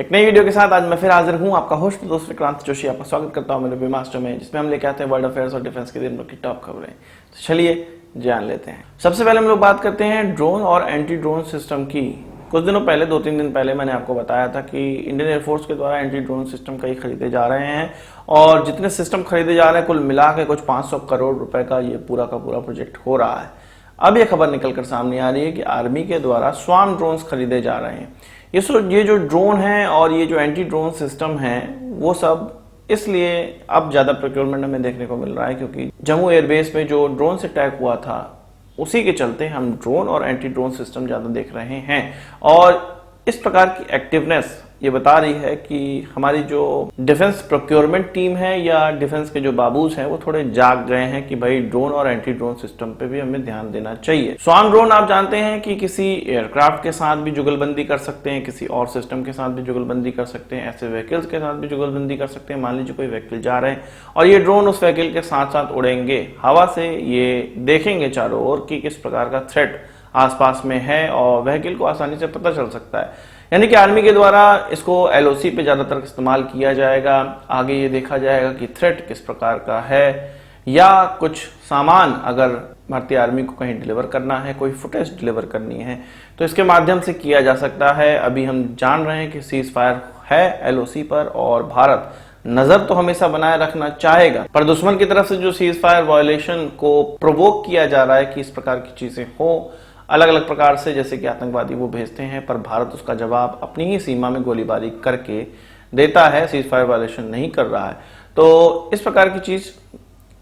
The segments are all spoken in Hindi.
एक नई वीडियो के साथ आज मैं फिर हाजिर हूं, आपका होस्ट दोस्त विक्रांत जोशी। आपका स्वागत करता हूं मेरे वी मास्टर में, जिसमें हम लेके आते हैं वर्ल्ड अफेयर्स और डिफेंस के दिन भर की टॉप खबरें। तो चलिए जान लेते हैं। सबसे पहले हम लोग बात करते हैं ड्रोन और एंटी ड्रोन सिस्टम की। कुछ दिनों पहले, 2-3 दिन पहले मैंने आपको बताया था कि इंडियन एयरफोर्स के द्वारा एंटी ड्रोन सिस्टम कई खरीदे जा रहे हैं और जितने सिस्टम खरीदे जा रहे हैं कुल मिला के कुछ 500 करोड़ रुपए का ये पूरा का पूरा प्रोजेक्ट हो रहा है। अब ये खबर निकलकर सामने आ रही है कि आर्मी के द्वारा स्वार्म ड्रोन्स खरीदे जा रहे हैं। ये जो ड्रोन है और ये जो एंटी ड्रोन सिस्टम है वो सब इसलिए अब ज्यादा प्रोक्योरमेंट हमें देखने को मिल रहा है क्योंकि जम्मू एयरबेस में जो ड्रोन से अटैक हुआ था उसी के चलते हम ड्रोन और एंटी ड्रोन सिस्टम ज्यादा देख रहे हैं। और इस प्रकार की एक्टिवनेस ये बता रही है कि हमारी जो डिफेंस प्रोक्योरमेंट टीम है या डिफेंस के जो बाबूज हैं वो थोड़े जाग गए हैं कि भाई ड्रोन और एंटी ड्रोन सिस्टम पे भी हमें ध्यान देना चाहिए। स्वार्म ड्रोन आप जानते हैं कि किसी एयरक्राफ्ट के साथ भी जुगलबंदी कर सकते हैं, किसी और सिस्टम के साथ भी जुगलबंदी कर सकते हैं, ऐसे व्हीकल्स के साथ भी जुगलबंदी कर सकते हैं। मान लीजिए कोई व्हीकल जा रहे हैं और ये ड्रोन उस व्हीकल के साथ साथ उड़ेंगे, हवा से ये देखेंगे चारों ओर कि किस प्रकार का थ्रेट आसपास में है और व्हीकल को आसानी से पता चल सकता है। यानी कि आर्मी के द्वारा इसको एलओसी पे ज्यादातर इस्तेमाल किया जाएगा। आगे ये देखा जाएगा कि थ्रेट किस प्रकार का है या कुछ सामान अगर भारतीय आर्मी को कहीं डिलीवर करना है, कोई फुटेज डिलीवर करनी है तो इसके माध्यम से किया जा सकता है। अभी हम जान रहे हैं कि सीज फायर है एलओसी पर और भारत नजर तो हमेशा बनाए रखना चाहेगा, पर दुश्मन की तरफ से जो सीज फायर वायलेशन को प्रोवोक किया जा रहा है कि इस प्रकार की चीजें हो अलग अलग प्रकार से, जैसे कि आतंकवादी वो भेजते हैं, पर भारत उसका जवाब अपनी ही सीमा में गोलीबारी करके देता है, सीज फायर वायलेशन नहीं कर रहा है। तो इस प्रकार की चीज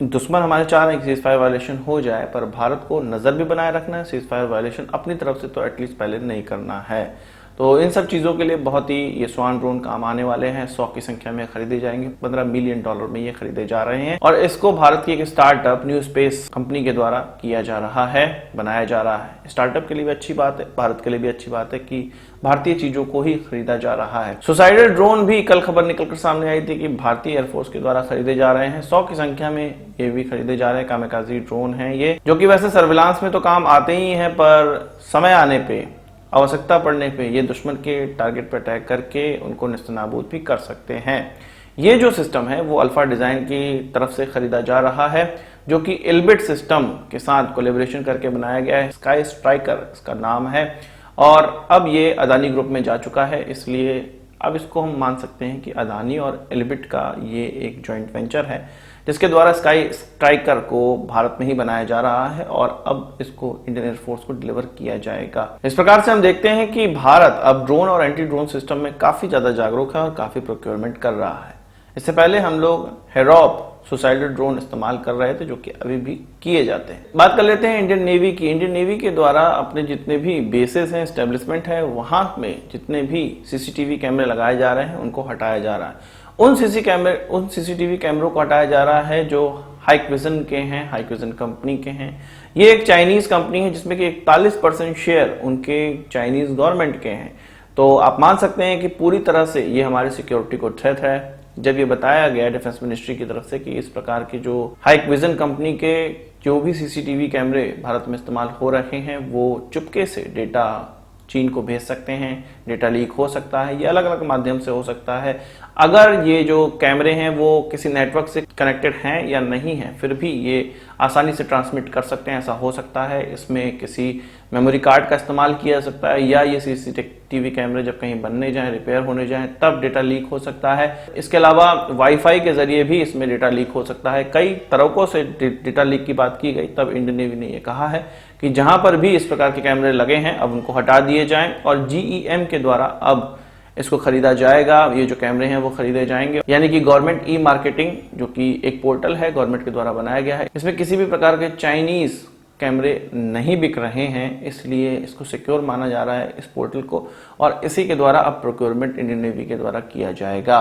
दुश्मन हमारे चाह रहे हैं कि सीज फायर वायलेशन हो जाए, पर भारत को नजर भी बनाए रखना है, सीज फायर वायलेशन अपनी तरफ से तो एटलीस्ट पहले नहीं करना है। तो इन सब चीजों के लिए बहुत ही ये स्वार्म ड्रोन काम आने वाले हैं। 100 की संख्या में खरीदे जाएंगे, $15 मिलियन में ये खरीदे जा रहे हैं और इसको भारत की एक स्टार्टअप न्यू स्पेस कंपनी के द्वारा किया जा रहा है, बनाया जा रहा है। स्टार्टअप के लिए भी अच्छी बात है, भारत के लिए भी अच्छी बात है कि भारतीय चीजों को ही खरीदा जा रहा है। सुसाइडल ड्रोन भी कल खबर निकलकर सामने आई थी कि भारतीय एयरफोर्स के द्वारा खरीदे जा रहे हैं। 100 की संख्या में ये भी खरीदे जा रहे हैं। कामिकाज़ी ड्रोन है ये, जो कि वैसे सर्विलांस में तो काम आते ही हैं, पर समय आने पे, आवश्यकता पड़ने पे ये दुश्मन के टारगेट पर अटैक करके उनको नेस्तनाबूद भी कर सकते हैं। ये जो सिस्टम है वो अल्फा डिजाइन की तरफ से खरीदा जा रहा है, जो कि एल्बिट सिस्टम के साथ कोलैबोरेशन करके बनाया गया है। स्काई स्ट्राइकर इसका नाम है और अब ये अदानी ग्रुप में जा चुका है, इसलिए अब इसको हम मान सकते हैं कि अदानी और एल्बिट का ये एक जॉइंट वेंचर है जिसके द्वारा स्काई स्ट्राइकर को भारत में ही बनाया जा रहा है और अब इसको इंडियन एयरफोर्स को डिलीवर किया जाएगा। इस प्रकार से हम देखते हैं कि भारत अब ड्रोन और एंटी ड्रोन सिस्टम में काफी ज्यादा जागरूक है और काफी प्रोक्योरमेंट कर रहा है। इससे पहले हम लोग हेरॉप सुसाइडल ड्रोन इस्तेमाल कर रहे थे, जो कि अभी भी किए जाते हैं। बात कर लेते हैं इंडियन नेवी की। इंडियन नेवी के द्वारा अपने जितने भी बेसेस हैं, एस्टेब्लिशमेंट है, वहां में जितने भी सीसीटीवी कैमरे लगाए जा रहे हैं उनको हटाया जा रहा है। उन सीसीटीवी कैमरों को हटाया जा रहा है जो हाइकविजन के हैं, हाइकविजन कंपनी के हैं। ये एक चाइनीज कंपनी है जिसमें कि 41% शेयर उनके चाइनीज गवर्नमेंट के हैं। तो आप मान सकते हैं कि पूरी तरह से ये हमारी सिक्योरिटी को थ्रेट है। जब ये बताया गया डिफेंस मिनिस्ट्री की तरफ से कि इस प्रकार के जो हाइकविजन कंपनी के जो भी सीसीटीवी कैमरे भारत में इस्तेमाल हो रहे हैं वो चुपके से डेटा चीन को भेज सकते हैं, डेटा लीक हो सकता है, ये अलग अलग माध्यम से हो सकता है। अगर ये जो कैमरे हैं वो किसी नेटवर्क से कनेक्टेड हैं या नहीं है, फिर भी ये आसानी से ट्रांसमिट कर सकते हैं, ऐसा हो सकता है। इसमें किसी मेमोरी कार्ड का इस्तेमाल किया जा सकता है या ये सीसीटीवी कैमरे जब कहीं बनने जाएं, रिपेयर होने जाएं, तब डेटा लीक हो सकता है। इसके अलावा वाईफाई के जरिए भी इसमें डेटा लीक हो सकता है। कई तरीकों से डेटा लीक की बात की गई, तब इंडियन नेवी ने यह कहा है कि जहां पर भी इस प्रकार के कैमरे लगे हैं अब उनको हटा दिए जाएं और जीईएम के द्वारा अब इसको खरीदा जाएगा। ये जो कैमरे हैं वो खरीदे जाएंगे, यानी कि गवर्नमेंट ई मार्केटिंग, जो कि एक पोर्टल है गवर्नमेंट के द्वारा बनाया गया है, इसमें किसी भी प्रकार के चाइनीज कैमरे नहीं बिक रहे हैं, इसलिए इसको सिक्योर माना जा रहा है इस पोर्टल को, और इसी के द्वारा अब प्रोक्योरमेंट इंडियन नेवी के द्वारा किया जाएगा।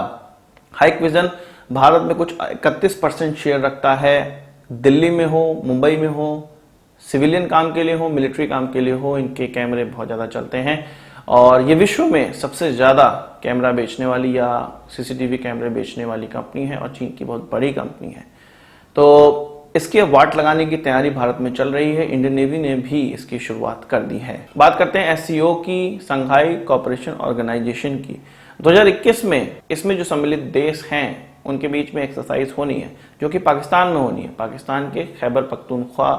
हाइकविजन भारत में कुछ 31% शेयर रखता है। दिल्ली में हो, मुंबई में हो, सिविलियन काम के लिए हो, मिलिट्री काम के लिए हो, इनके कैमरे बहुत ज्यादा चलते हैं और ये विश्व में सबसे ज्यादा कैमरा बेचने वाली या सीसीटीवी कैमरे बेचने वाली कंपनी है और चीन की बहुत बड़ी कंपनी है। तो इसके वाट लगाने की तैयारी भारत में चल रही है। इंडियन नेवी ने भी इसकी शुरुआत कर दी है। बात करते हैं एससीओ की, संघाई कोऑपरेशन ऑर्गेनाइजेशन की। 2021 में इसमें जो सम्मिलित देश हैं उनके बीच में एक्सरसाइज होनी है, जो कि पाकिस्तान में होनी है, पाकिस्तान के खैबर पख्तूनख्वा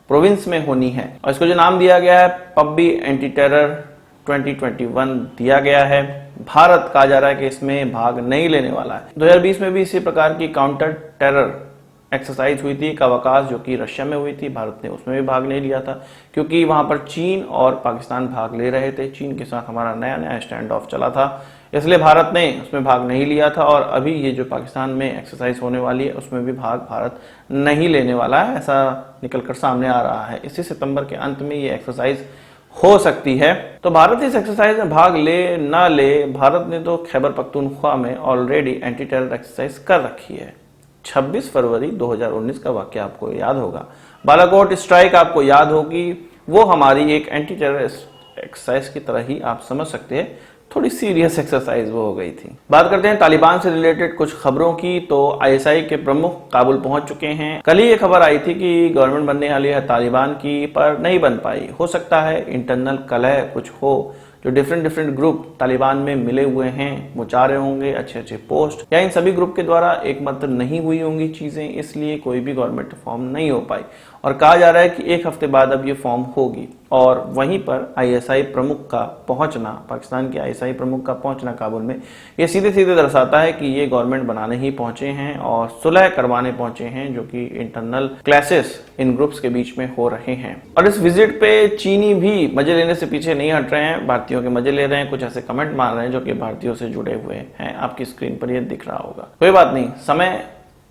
प्रोविंस में होनी है। और इसको जो नाम दिया गया है पब्बी एंटी टेरर 2021 दिया गया है। भारत कहा जा रहा है कि इसमें भाग नहीं लेने वाला है। 2020 में भी इसी प्रकार की काउंटर टेरर एक्सरसाइज हुई थी कवाकास, जो कि रशिया में हुई थी। भारत ने उसमें भी भाग नहीं लिया था क्योंकि वहां पर चीन और पाकिस्तान भाग ले रहे थे। चीन के साथ हमारा नया नया स्टैंड ऑफ चला था, इसलिए भारत ने उसमें भाग नहीं लिया था। और अभी ये जो पाकिस्तान में एक्सरसाइज होने वाली है उसमें भी भाग भारत नहीं लेने वाला है, ऐसा निकलकर सामने आ रहा है। इसी सितंबर के अंत में ये एक्सरसाइज हो सकती है। तो भारत इस एक्सरसाइज में भाग ले ना ले, भारत ने तो खैबर पख्तूनख्वा में ऑलरेडी एंटी टेरर एक्सरसाइज कर रखी है। 26 फरवरी 2019 का वाक्य आपको याद होगा, बालाकोट स्ट्राइक आपको याद होगी। वो हमारी एक एंटी टेरर एक्सरसाइज की तरह ही आप समझ सकते हैं, थोड़ी सीरियस एक्सरसाइज वो हो गई थी। बात करते हैं तालिबान से रिलेटेड कुछ खबरों की। तो आईएसआई के प्रमुख काबुल पहुंच चुके हैं। कल ही ये खबर आई थी कि गवर्नमेंट बनने वाली है तालिबान की, पर नहीं बन पाई। हो सकता है इंटरनल कलह कुछ हो, जो डिफरेंट ग्रुप तालिबान में मिले हुए हैं वो चाह रहे होंगे अच्छे पोस्ट, या इन सभी ग्रुप के द्वारा एक मत नहीं हुई होंगी चीजें, इसलिए कोई भी गवर्नमेंट फॉर्म नहीं हो पाई। और कहा जा रहा है कि एक हफ्ते बाद अब ये फॉर्म होगी। और वहीं पर आईएसआई प्रमुख का पहुंचना, पाकिस्तान के आईएसआई प्रमुख का पहुंचना काबुल में, ये सीधे सीधे दर्शाता है कि ये गवर्नमेंट बनाने ही पहुंचे हैं और सुलह करवाने पहुंचे हैं, जो कि इंटरनल क्लैशेस इन ग्रुप्स के बीच में हो रहे हैं। और इस विजिट पे चीनी भी मजे लेने से पीछे नहीं हट रहे हैं, भारतीयों के मजे ले रहे हैं। कुछ ऐसे कमेंट मार रहे हैं जो कि भारतीयों से जुड़े हुए हैं, आपकी स्क्रीन पर ये दिख रहा होगा। कोई बात नहीं, समय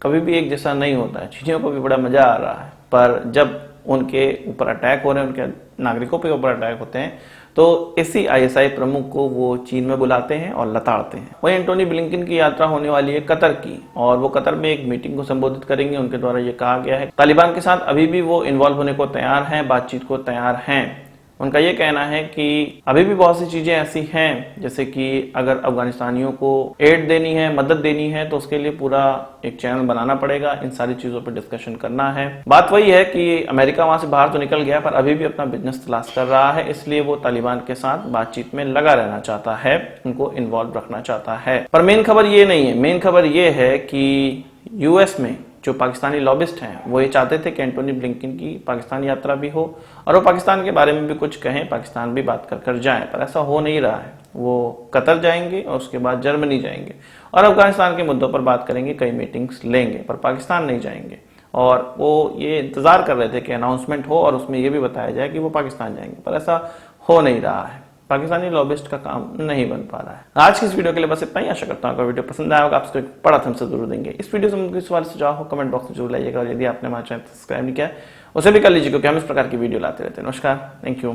कभी भी एक जैसा नहीं होता है, चीनियों को भी बड़ा मजा आ रहा है, पर जब उनके ऊपर अटैक हो रहे हैं, उनके नागरिकों पे ऊपर अटैक होते हैं, तो इसी आईएसआई प्रमुख को वो चीन में बुलाते हैं और लताड़ते हैं। वहीं एंटोनी ब्लिंकन की यात्रा होने वाली है कतर की, और वो कतर में एक मीटिंग को संबोधित करेंगे। उनके द्वारा ये कहा गया है तालिबान के साथ अभी भी वो इन्वॉल्व होने को तैयार हैं, बातचीत को तैयार हैं। उनका ये कहना है कि अभी भी बहुत सी चीजें ऐसी हैं, जैसे कि अगर अफगानिस्तानियों को एड देनी है, मदद देनी है, तो उसके लिए पूरा एक चैनल बनाना पड़ेगा, इन सारी चीजों पर डिस्कशन करना है। बात वही है कि अमेरिका वहां से बाहर तो निकल गया, पर अभी भी अपना बिजनेस तलाश कर रहा है, इसलिए वो तालिबान के साथ बातचीत में लगा रहना चाहता है, उनको इन्वॉल्व रखना चाहता है। पर मेन खबर ये नहीं है, मेन खबर ये है कि यूएस में जो पाकिस्तानी लॉबिस्ट हैं वो ये चाहते थे कि एंटोनी ब्लिंकन की पाकिस्तान यात्रा भी हो और वो पाकिस्तान के बारे में भी कुछ कहें, पाकिस्तान भी बात कर जाएं, पर ऐसा हो नहीं रहा है। वो कतर जाएंगे और उसके बाद जर्मनी जाएंगे और अफगानिस्तान के मुद्दों पर बात करेंगे, कई मीटिंग्स लेंगे, पर पाकिस्तान नहीं जाएंगे। और वो ये इंतजार कर रहे थे कि अनाउंसमेंट हो और उसमें ये भी बताया जाए कि वो पाकिस्तान जाएंगे, पर ऐसा हो नहीं रहा है। पाकिस्तानी लॉबिस्ट का काम नहीं बन पा रहा है। आज की इस वीडियो के लिए बस इतना ही। आशा करता हूं आपको वीडियो पसंद आया होगा, आपको एक बड़ा थम्स अप जरूर देंगे। इस वीडियो से मुझे सवाल सुझाव हो कमेंट बॉक्स में जरूर लाइएगा, और यदि आपने हमारा चैनल सब्सक्राइब नहीं किया उसे भी कर लीजिए, क्योंकि हम इस प्रकार की वीडियो लाते रहते हैं। नमस्कार, थैंक यू,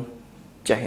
जय हिंद।